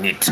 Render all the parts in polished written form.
in it.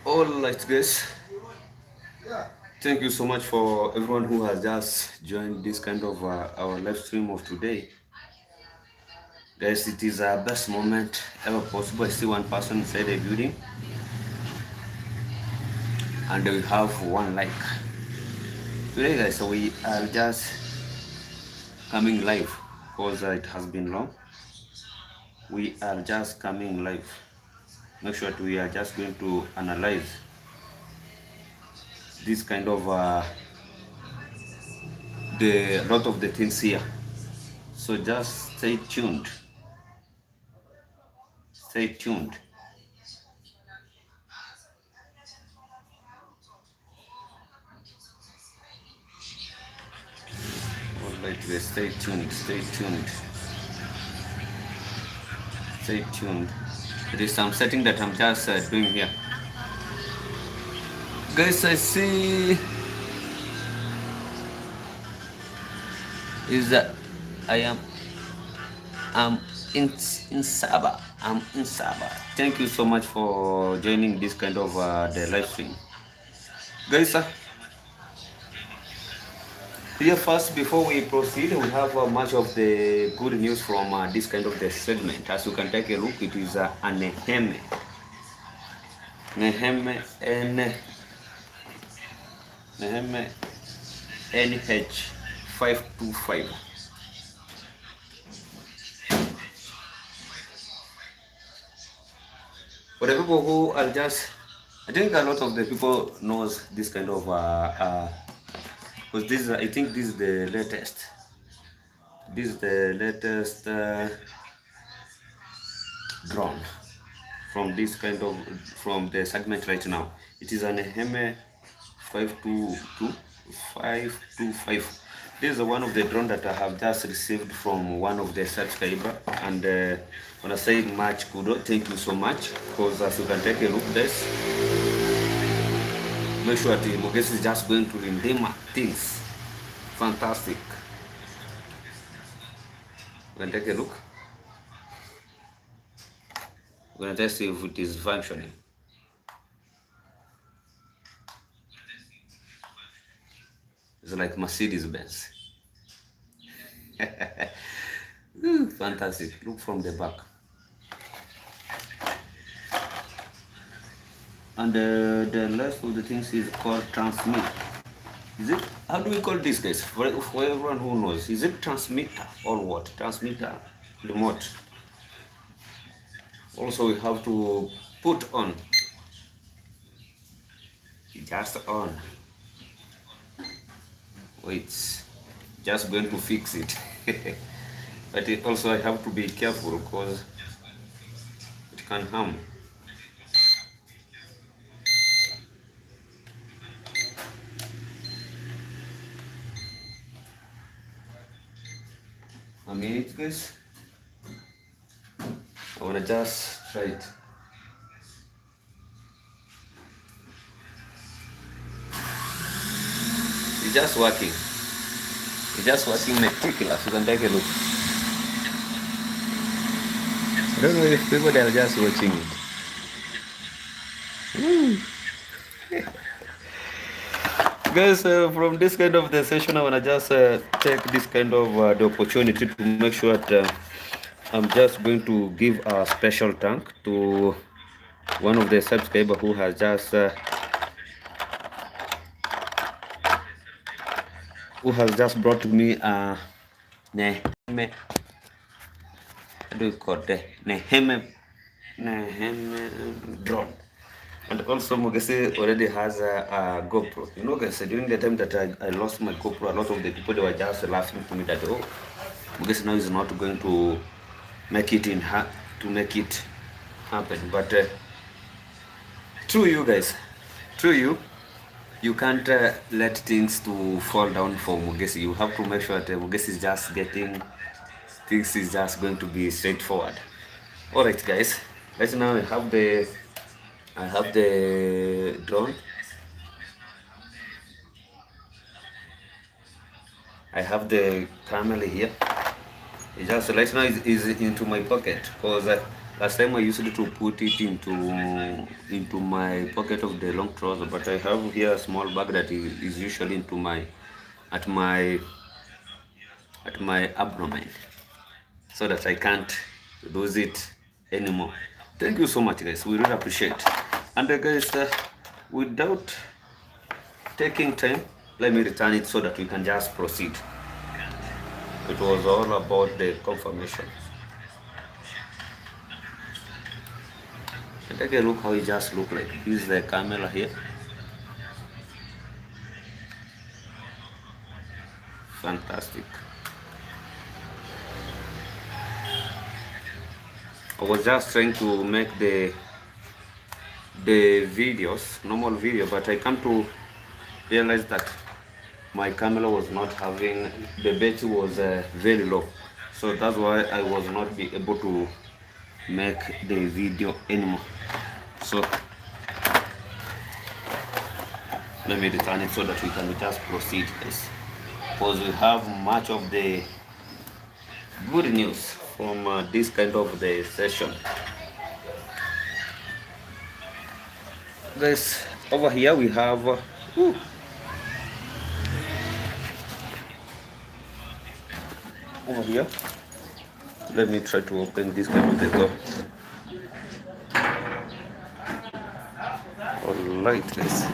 All right, guys. Thank you so much for everyone who has just joined this kind of our live stream of today. Guys, it is our best moment ever possible. I see one person inside the building, and we have one like. Today, guys, we are just coming live because it has been long. We are just coming live. Make sure that we are just going to analyze this kind of the lot of the things here. So just stay tuned. Stay tuned. Alright, stay tuned. Stay tuned. Stay tuned. There is some setting that I'm just doing here. Guys, I see is that I'm in Saba. I'm in Saba. Thank you so much for joining this kind of the live stream. Guys, here first, before we proceed, we have much of the good news from this kind of the segment. As you can take a look, it is a Neheme. Neheme NH 525. For the people who are just, I think a lot of the people knows this kind of because this is, I think this is the latest. This is the latest drone from this kind of from the segment right now. It is an Neheme 525. This is one of the drone that I have just received from one of the subscriber, and when I say much kudo, thank you so much, because as you can take a look this, make sure that Mogesi's is just going to redeem things. Fantastic. You can take a look. We're gonna test if it is functioning. It's like Mercedes-Benz. Fantastic. Look from the back. And the rest of the things is called transmit. Is it? How do we call this, guys? For everyone who knows, is it transmitter or what? Transmitter, remote. Also, we have to put on. Just on. Wait, just going to fix it. But it also I have to be careful because it can harm. A minute, guys. I wanna just try it. It's just working. It's just working meticulous. You can take a look. I don't know if people are just watching it. Guys, from this kind of the session, I wanna just take this kind of the opportunity to make sure that I'm just going to give a special thank to one of the subscribers who has just who has just brought me Neheme, how do you call it? Neheme drone. And also Mogesi already has a GoPro. You know, guys, during the time that I lost my GoPro, a lot of the people, they were just laughing to me that, oh, Mogesi now is not going to make it happen. But through you guys, through you can't let things to fall down for Mogesi. You have to make sure that Mogesi is just getting things is just going to be straightforward. All right, guys. Right now I have the drone. I have the camera here. It just right now is into my pocket because last time I used to put it into my pocket of the long trouser, but I have here a small bag that is usually into my at my at my abdomen, so that I can't lose it anymore. Thank you so much, guys. We really appreciate. And guys, without taking time, let me return it so that we can just proceed. It was all about the confirmation. And take a look how it just look like. This is the camera here. Fantastic. I was just trying to make the videos, normal video, but I come to realize that my camera was not having, the battery was very low. So that's why I was not be able to make the video anymore. So let me return it so that we can just proceed, guys, because we have much of the good news from this kind of the session. Guys, over here we have over here, let me try to open this kind of the door. All right, guys,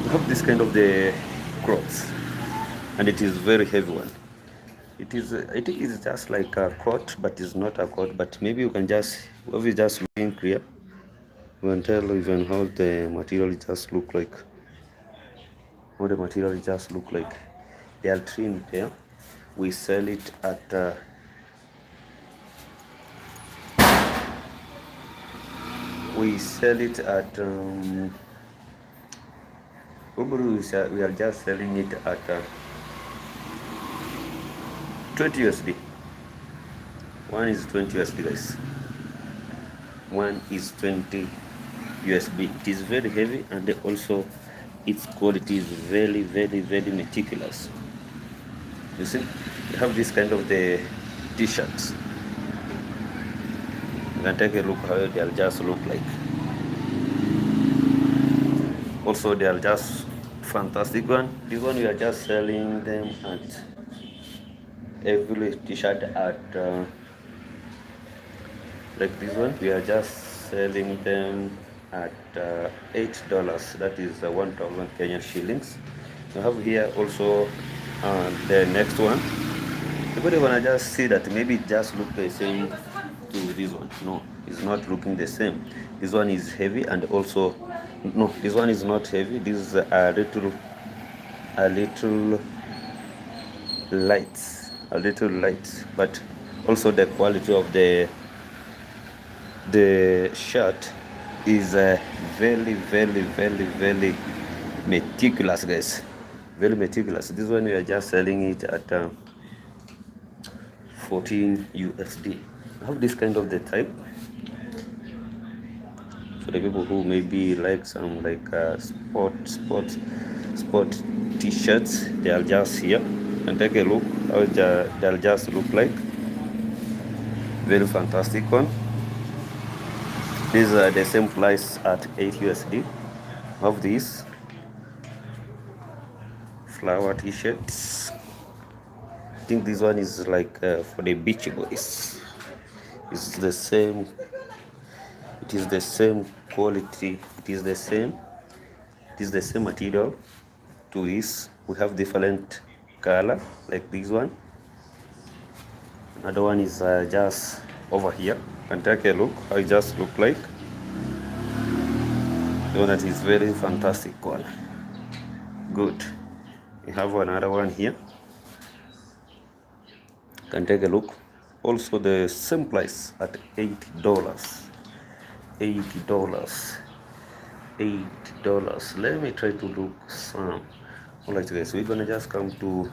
we have this kind of the clothes, and it is very heavy one. It is, I think it's just like a coat, but it's not a coat. But maybe you can just, if you just looking clear, you can tell even how the material just look like. How the material just look like. They are trimmed here. We sell it at we are just selling it at 20 USD. One is 20 USD, guys. One is 20 USB. It is very heavy, and also its quality is very, very, very meticulous. You see, we have this kind of the t-shirts. You can take a look how they'll just look like. Also, they are just fantastic one. This one we are just selling them at every t-shirt at like this one we are just selling them at $8. That is 1,000 Kenyan shillings. We have here also the next one. Everybody wanna just see that maybe it just look the same to this one. No, it's not looking the same. This one is heavy, and also no, this one is not heavy. This is a little light, but also the quality of the shirt is very, very, very, very meticulous, guys. Very meticulous. This one we are just selling it at 14 USD. I have this kind of the type for the people who maybe like some like sport t-shirts. They are just here, and take a look how they'll just look like. Very fantastic one. These are the same price at 8 USD. Have these flower t-shirts. I think this one is like for the beach boys. It's the same. It is the same quality. It is the same material to this We have different color like this one. Another one is just over here. You can take a look how it just look like. The one that is very fantastic one. Good. We have another one here. You can take a look. Also the same price at $80. $80. $8. Let me try to look some. Alright guys, we're gonna just come to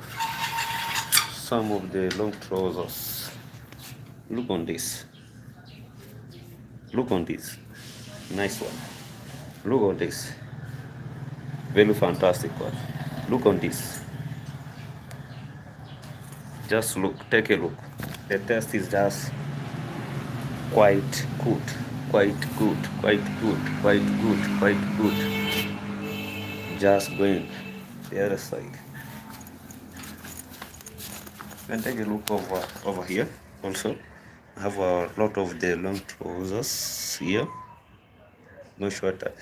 some of the long trousers. Look on this. Look on this. Nice one. Look on this. Very fantastic one. Look on this. Just look, take a look. The test is just quite good. Quite good. Quite good. Quite good. Quite good. Just going the other side. And take a look over here also. I have a lot of the long trousers here. No shorter.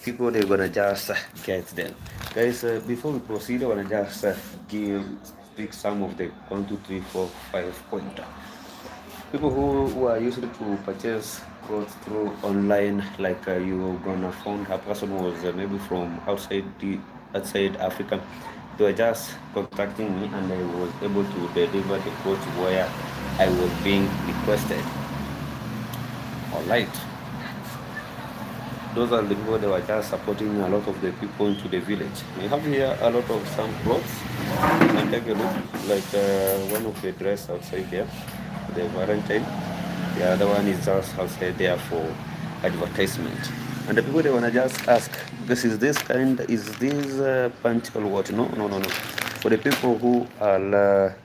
People they're gonna just get them. Guys, before we proceed, I wanna just speak some of the 1, 2, 3, 4, 5 pointer. People who are used to purchase clothes through online, like you're gonna find a person who was maybe from outside Africa. They were just contacting me, and I was able to deliver the clothes where I was being requested. All right. Those are the people that were just supporting a lot of the people into the village. We have here a lot of some clothes. You can take a look, like one of the dress outside here, the Valentine. The other one is just outside there for advertisement. And the people they wanna just ask, is this panty or what? No, no, no, no. For the people who are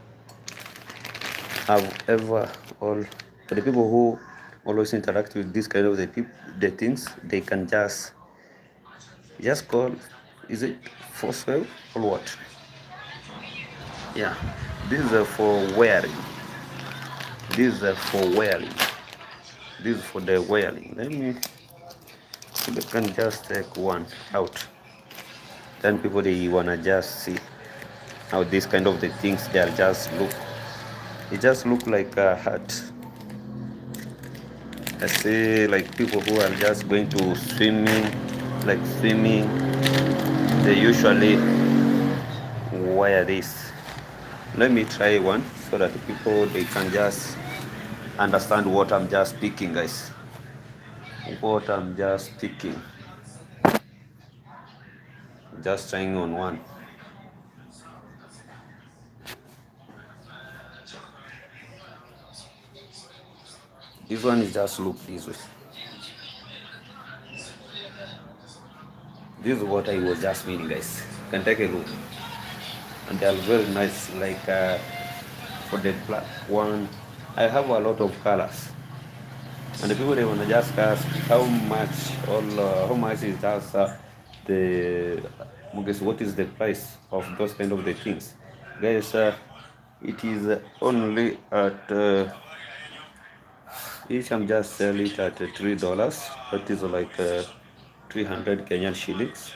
have ever all, for the people who always interact with this kind of the things, they can just call. Is it for sale or what? Yeah, this is for wearing. This is for wearing. This is for the wearing. Let me. You can just take one out. Then people they wanna just see how this kind of the things they are just look. It just look like a hat. I see like people who are just going to swimming, they usually wear this. Let me try one so that people they can just understand what I'm just speaking, guys. What I'm just speaking. Just trying on one. This one is just look this way. This is what I was just meaning, guys. You can take a look. And they are very nice, like for the black one. I have a lot of colors. And the people they wanna just ask how much is just the Mogesi's, what is the price of those kind of the things, guys? It is only at each. I'm just selling it at $3. That is like 300 Kenyan shillings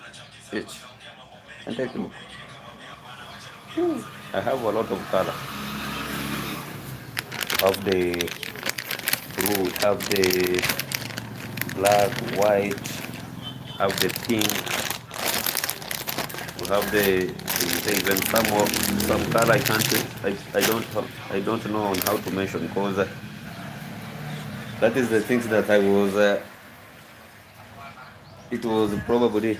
each. And take a look. I have a lot of color. Have the blue, have the black, white, have the pink, we have the even some color I can't I don't know on how to mention, because that is the things that I was it was probably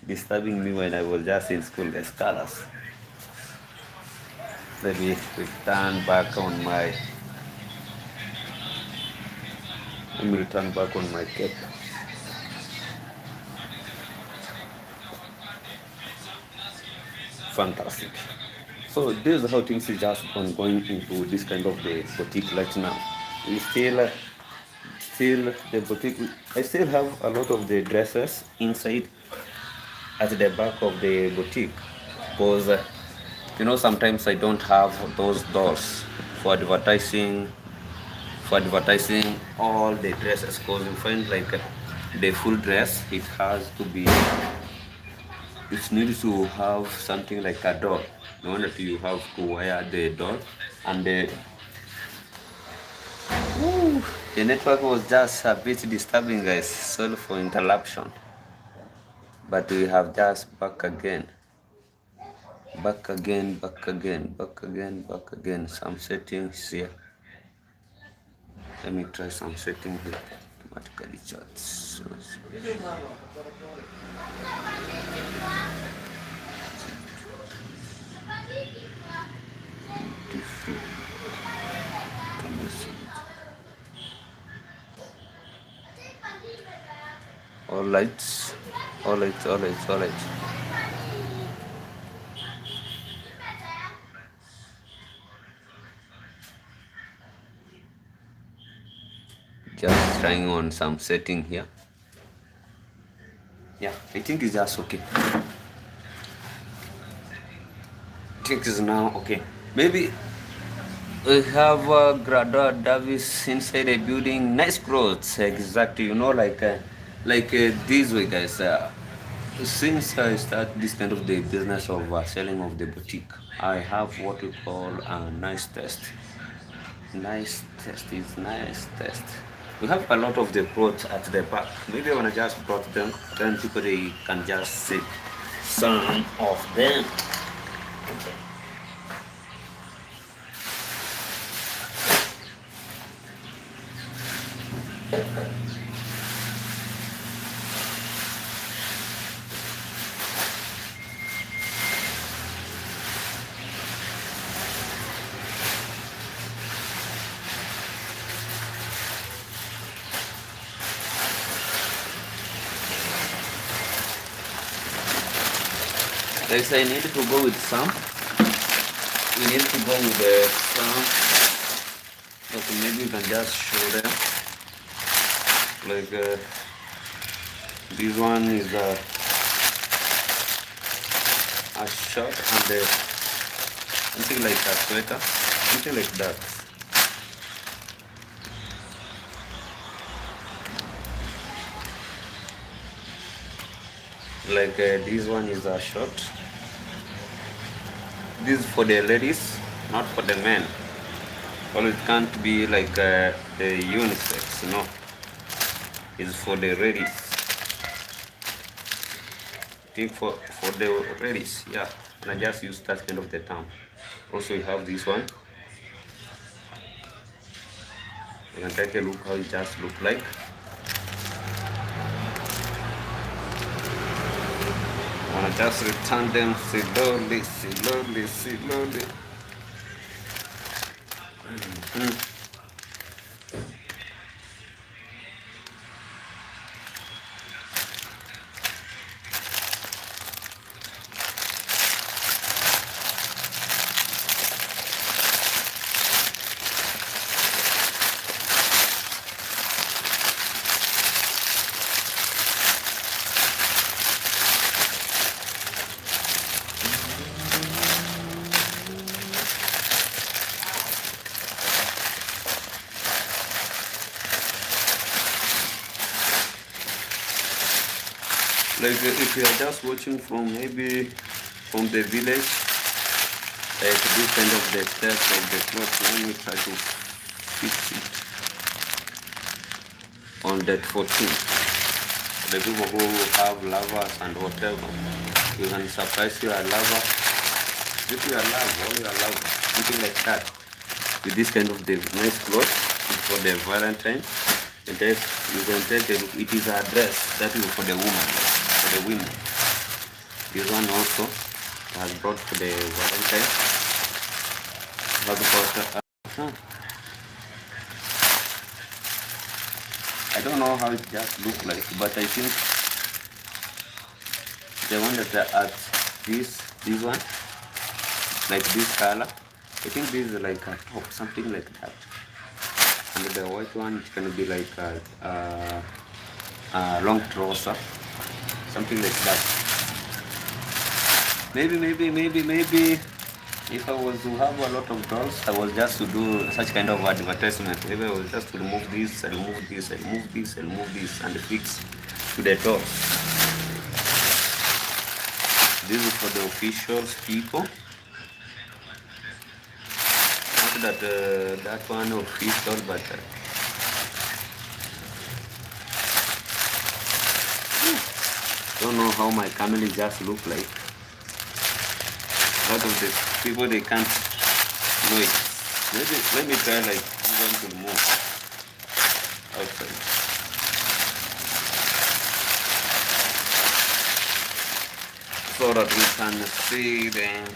disturbing me when I was just in school, the colors. Let me return back on my cape. Fantastic. So this is how things is just ongoing into this kind of the boutique right now. We still the boutique. I still have a lot of the dresses inside at the back of the boutique, because sometimes I don't have those doors for advertising all the dresses, because you find like the full dress, it has to be it needs to have something like a door. No wonder you have to wire the door, and the network was just a bit disturbing, guys. Sorry for interruption, but we have just back again, back again, back again, back again, back again. Some settings here. Let me try some settings here. Automatically charts. All lights, all lights, all lights, all lights. Just trying on some setting here. Yeah, I think it's just okay. I think it's now okay. Maybe we have Grada Davis inside a building. Nice clothes, exactly. You know, like this way, guys. Since I start this kind of the business of selling of the boutique, I have what we call a nice test. Nice test is nice test. We have a lot of the clothes at the back. Maybe I wanna just brought them, then people they can just see some of them. Guys, I need to go with some. We need to go with the some. Okay, maybe you can just show them. Like this one is a shirt and something like a sweater, something like that. Like this one is a shirt. This is for the ladies, not for the men. Well, it can't be like the unisex, no. It's for the ladies. I think for the ladies, yeah. And I just use that kind of the term. Also, you have this one. You can take a look how it just look like. I just return them slowly, slowly, slowly. Like if you are just watching from maybe from the village, like this kind of the steps of the cloth, let me try to fix it on that 14. The people who have lovers and whatever, you can surprise your lover, if you are love, all your love, something like that. With this kind of the nice clothes for the Valentine, and then you can take a look. It is a dress that is for the woman, for the women. This one also has brought for the Valentine. Has got I don't know how it just look like, but I think the one that at this one, like this color, I think this is like a top, something like that. And the white one is gonna be like a long trouser, something like that. Maybe if I was to have a lot of dolls, I was just to do such kind of advertisement. Maybe I was just to remove this, and remove this, and remove this, and remove this, and fix to the dolls. This is for the officials people. Not that that one official, but don't know how my family just look like. A lot of the people they can't know it. Maybe let me try like going to move outside. So that we can see them.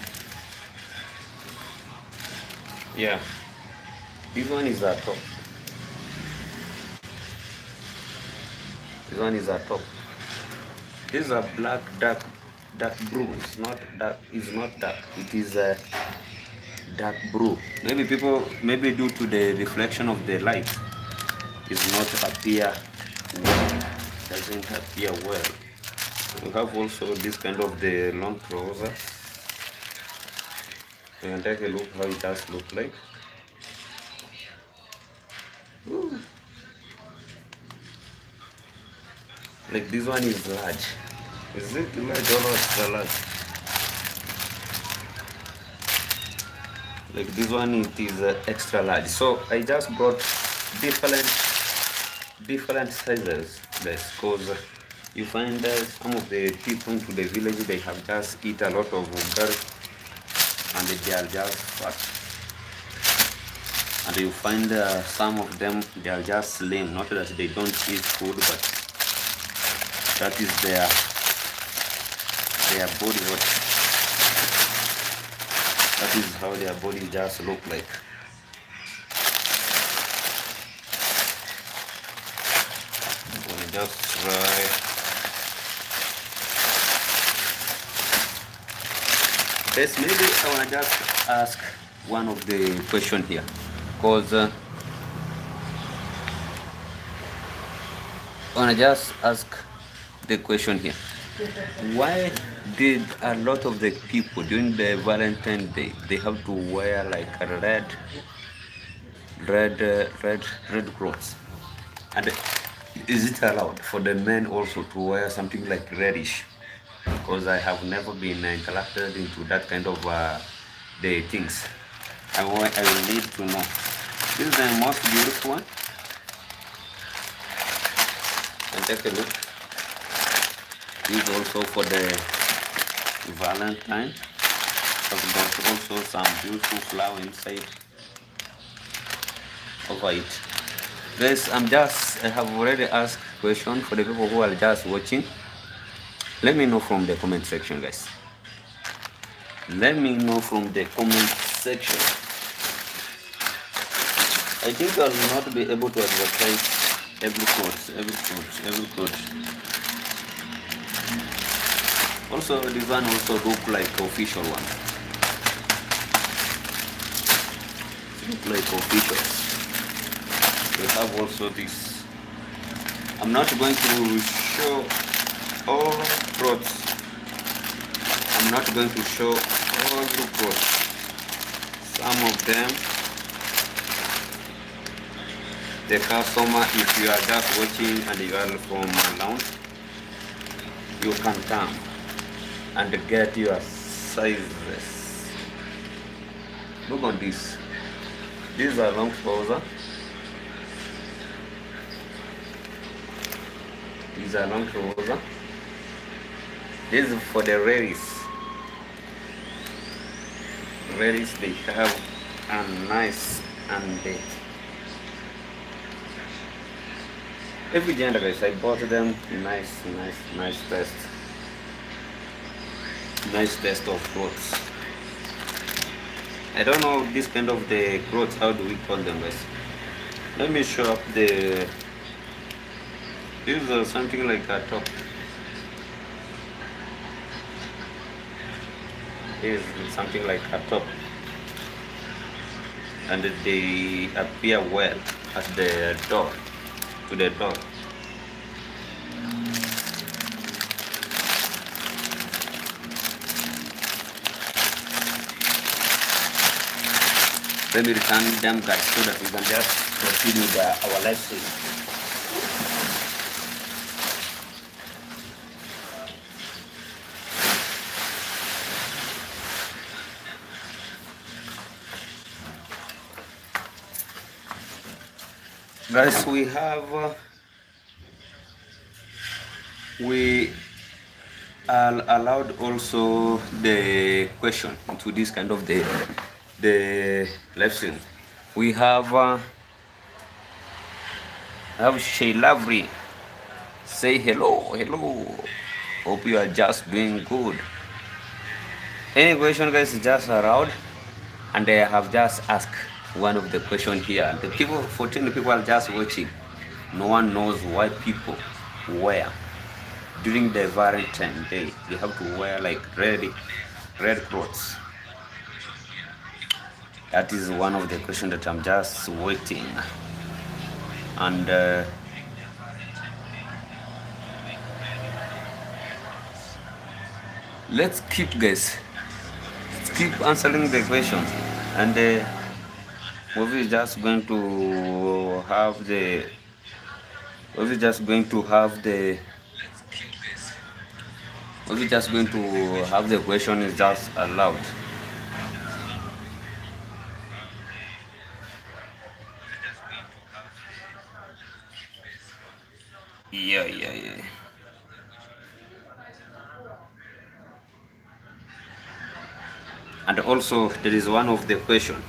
Yeah. This one is at top. This one is at top. This is a black dark blue. It's not dark. It's not dark. It is a dark blue. Maybe due to the reflection of the light, it's not appear well. Doesn't appear well. We have also this kind of the long trouser. You can take a look how it does look like. Ooh. Like this one is large. Is it large or not large? Like this one, it is extra large. So I just brought different sizes, because you find that some of the people into the village, they have just eat a lot of ugali and they are just fat. And you find some of them, they are just slim. Not that they don't eat food, but that is their body. That is how their body just look like. I'm gonna just try. Yes, maybe I wanna just ask one of the question here, because I wanna just ask the question here. Why did a lot of the people during the Valentine's Day they have to wear like a red clothes? And is it allowed for the men also to wear something like reddish? Because I have never been interacted into that kind of the things. I will need to know. This is the most beautiful one. And take a look. This is also for the Valentine. There's also some beautiful flower inside over it. Guys, I have already asked question for the people who are just watching. Let me know from the comment section, guys. Let me know from the comment section. I think I will not be able to advertise every code. Also, this one also look like official one. Look like official. We have also this. I'm not going to show all clothes. I'm not going to show all the clothes. Some of them, the customer, if you are just watching and you are from lounge, you can come and get your sizes. Look on this. These are long trouser. These are long trouser. This is for the ladies. Ladies, they have a nice and every gender, guys. I bought them nice test. Nice test of clothes. I don't know this kind of the clothes, how do we call them, guys? Let me show up the. This is something like a top. This is something like a top, and they appear well at the door, to the door. Let me return them, guys, so that we can just proceed with our live stream. Guys, we are allowed also the question into this kind of the live stream. We have Shaylavri say hello. Hope you are just doing good. Any question, guys, is just around, and I have just asked one of the question here. The people, 14 people are just watching. No one knows why people wear during the Valentine Day. They have to wear like red clothes. That is one of the questions that I'm just waiting. And let's keep, guys. Let's keep answering the questions. And we're just going to have the. We're just going to have the. We're just going to have the question is just allowed. Yeah. And also there is one of the question.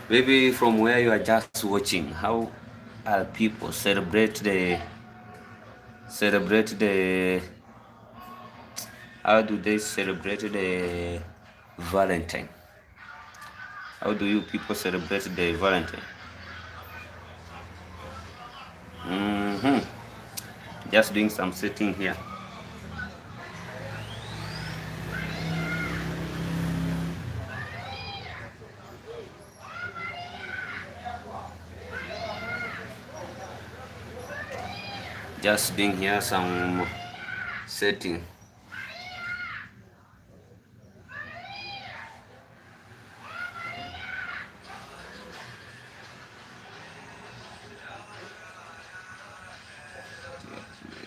Maybe from where you are just watching, how are people celebrate the how do they celebrate the Valentine? How do you people celebrate the Valentine? hmm Just doing some setting here. Just doing here some setting.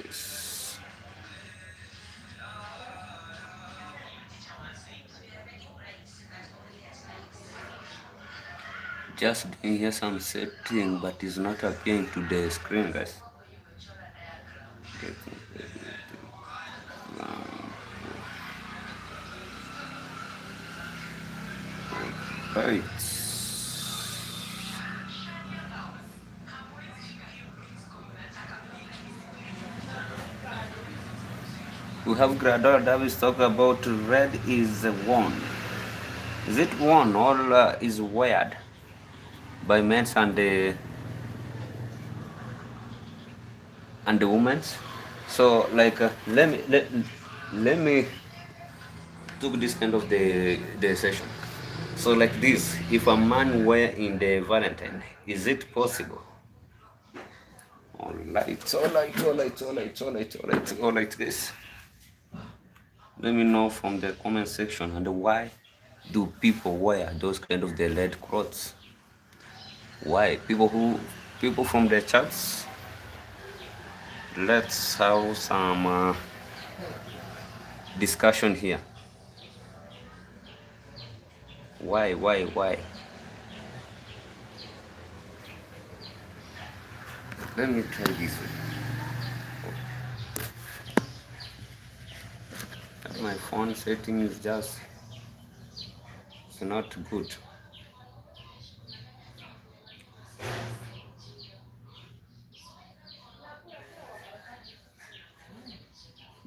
Yes. Just doing here some setting, but it's not appearing to the screen, guys. Right. We have Grador Davis talk about red is worn. Is it worn or is weared by men and the women's? So like let me took this kind of the session. So like this, if a man wear in the Valentine, is it possible? All right, guys. Let me know from the comment section, and why do people wear those kind of the red clothes? Why people from the church? Let's have some discussion here. Why? Let me try this way. My phone setting is just it's not good.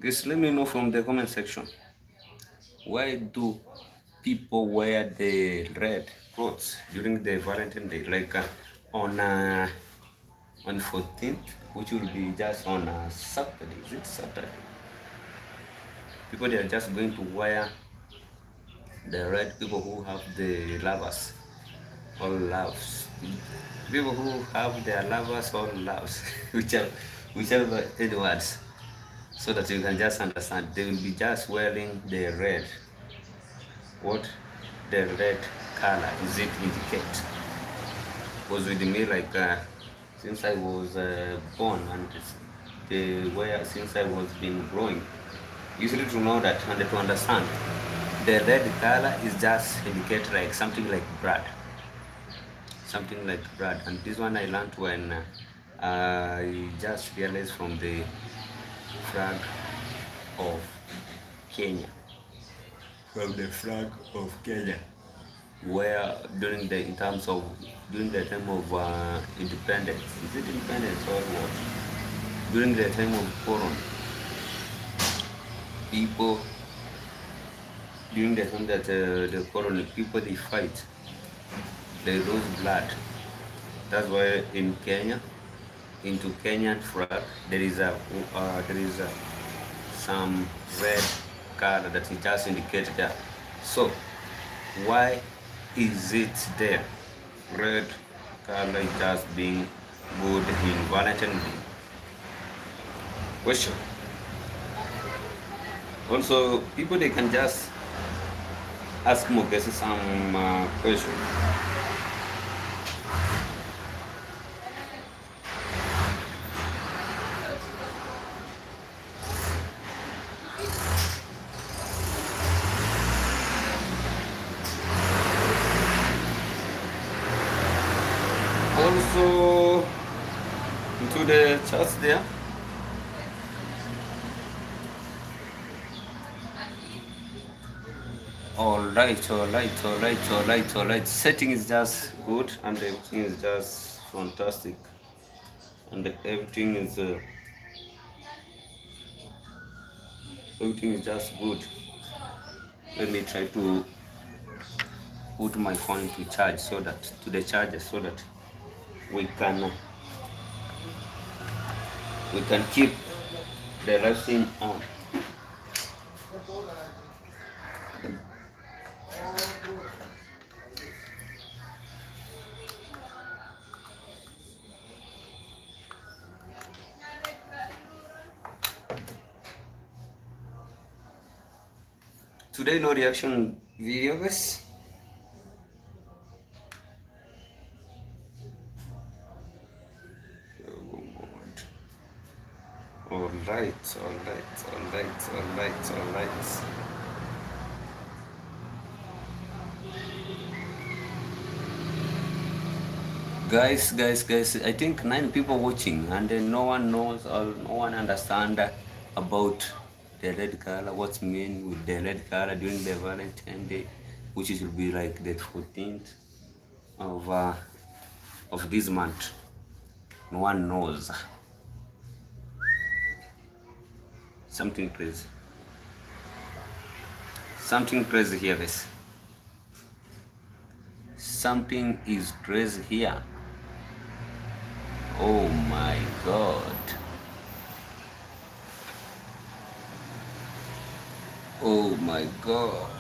Guys, let me know from the comment section. Why do people wear the red clothes during the Valentine Day? Like on 14th, which will be just on Saturday. Is it Saturday? People they are just going to wear the red. People who have the lovers, all loves. People who have their lovers, all loves, whichever any words, so that you can just understand. They will be just wearing the red. What the red color is it indicate? Was with me like since I was born, and the way since I was been growing, usually to know that and to understand the red color is just indicate like something like blood. something like blood. And this one I learned when I just realized from the flag of Kenya, from the flag of Kenya, where during the in terms of during the time of independence, is it independence or what? During the time of Coron, people during the time that the Coron people they fight, they lose blood. That's why in Kenya, into Kenyan flag, there is some red color that is just indicated there. So why is it there? Red color is just being good in Valentine Day. Question. Also, people they can just ask Mogesi's some question. Also, into the charts there. All right. Setting is just good, and everything is just fantastic, and everything is just good. Let me try to put my phone to charge so that to the charger so that we can we can keep the live stream on. Today no reaction video, guys. All right. Guys, I think 9 people watching, and then no one knows or no one understand about the red color. What's mean with the red color during the Valentine Day, which will be like the 14th of this month. No one knows. Something crazy. Something crazy here, guys. Something is crazy here. Oh my God. Oh my God.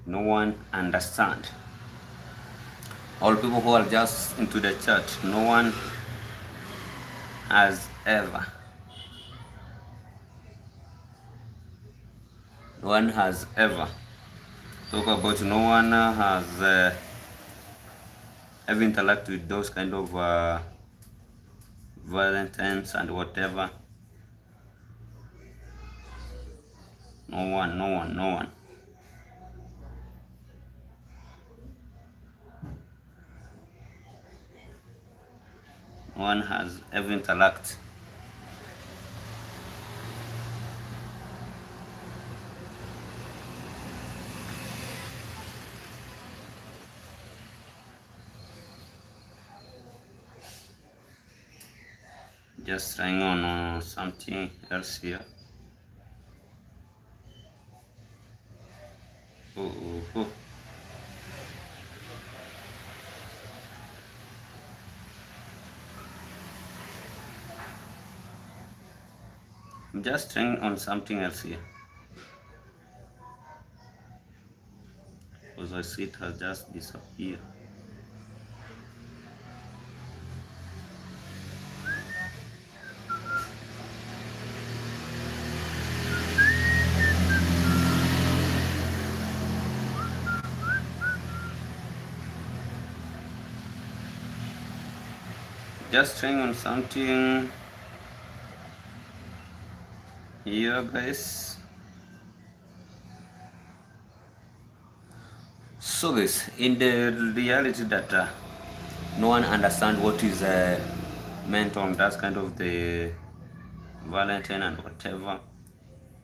No one understand. All people who are just into the chat, no one has ever. No one has ever talk about. No one has ever interact with those kind of Valentines and whatever. No one. No one has ever interact. Just trying on something else here. Oh. I'm just trying on something else here. Because I see it has just disappeared. Just trying on something here, guys. So guys, in the reality that no one understand what is meant on that kind of the Valentine and whatever.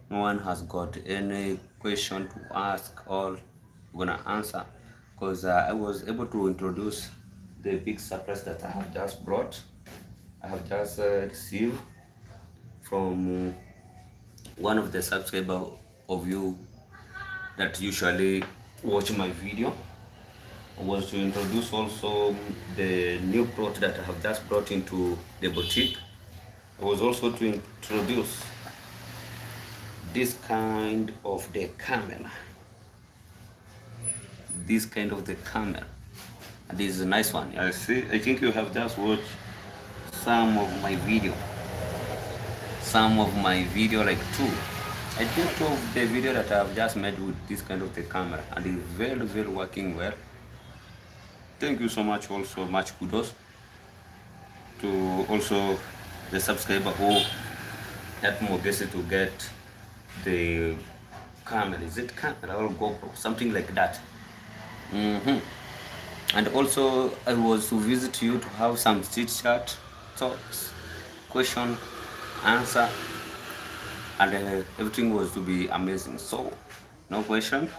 No one has got any question to ask, or gonna answer, because I was able to introduce the big surprise that I have just brought. I have just received from one of the subscriber of you that usually watch my video. I was to introduce also the new product that I have just brought into the boutique. I was also to introduce this kind of the camera, this kind of the camera. And this is a nice one. I see. I think you have just watched some of my video, like two. I think two of the video that I have just made with this kind of the camera, and it's very very working well. Thank you so much. Also much kudos to also the subscriber who helped Mogesi to get the camera. Is it camera or GoPro? Something like that. And also I was to visit you to have some chit chat, talks, question, answer, and everything was to be amazing. So no question,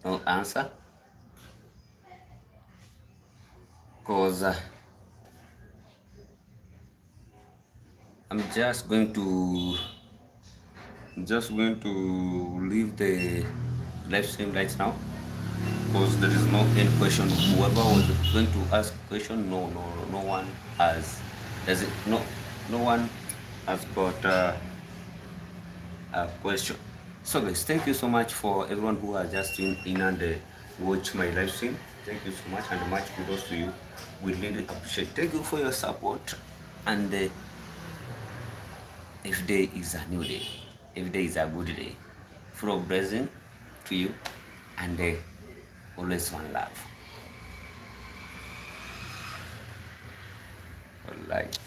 no answer, because I'm just going to leave the live stream right now, because there is no any question. Whoever was going to ask question, no one has. Does it? No one has got a question. So guys, thank you so much for everyone who has just tuned in and watch my live stream. Thank you so much, and much kudos to you. We really appreciate. Thank you for your support. And if day is a new day, if day is a good day, full of blessing to you, and always one love. All right.